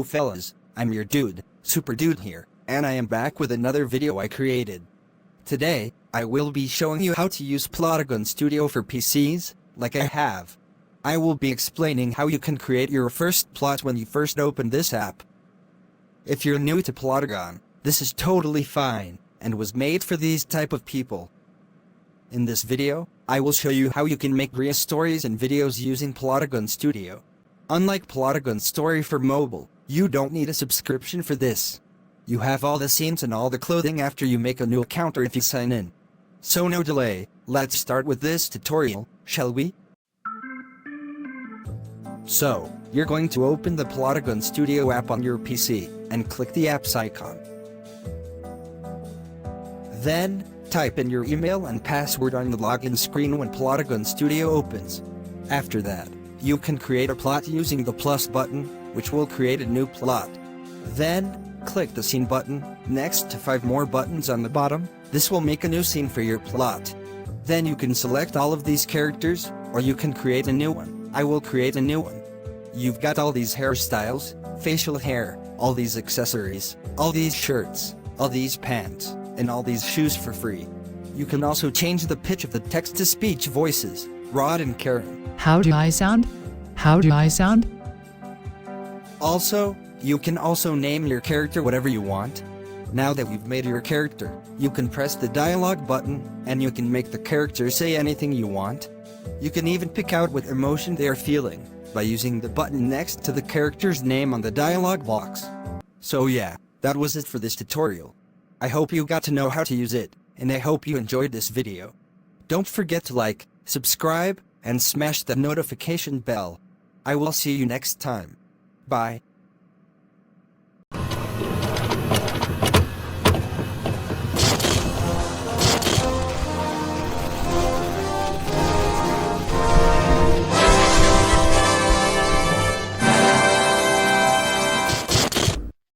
fellas, I'm your dude, Super Dude here, and I am back with another video I created. Today, I will be showing you how to use Plotagon Studio for PCs, like I have. I will be explaining how you can create your first plot when you first open this app. If you're new to Plotagon, this is totally fine, and was made for these type of people. In this video, I will show you how you can make real stories and videos using Plotagon Studio. Unlike Plotagon Story for mobile, you don't need a subscription for this. You have all the scenes and all the clothing after you make a new account or if you sign in. So no delay, let's start with this tutorial, shall we? So, you're going to open the Plotagon Studio app on your PC, and click the apps icon. Then, type in your email and password on the login screen when Plotagon Studio opens. After that, you can create a plot using the plus button, which will create a new plot. Then, click the scene button, next to 5 more buttons on the bottom. This will make a new scene for your plot. Then you can select all of these characters, or you can create a new one. I will create a new one. You've got all these hairstyles, facial hair, all these accessories, all these shirts, all these pants, and all these shoes for free. You can also change the pitch of the text-to-speech voices, Rod and Karen. How do I sound? How do I sound? Also, you can also name your character whatever you want. Now that you've made your character, you can press the dialogue button, and you can make the character say anything you want. You can even pick out what emotion they are feeling, by using the button next to the character's name on the dialogue box. So yeah, that was it for this tutorial. I hope you got to know how to use it, and I hope you enjoyed this video. Don't forget to like, subscribe, and smash the notification bell. I will see you next time. Bye.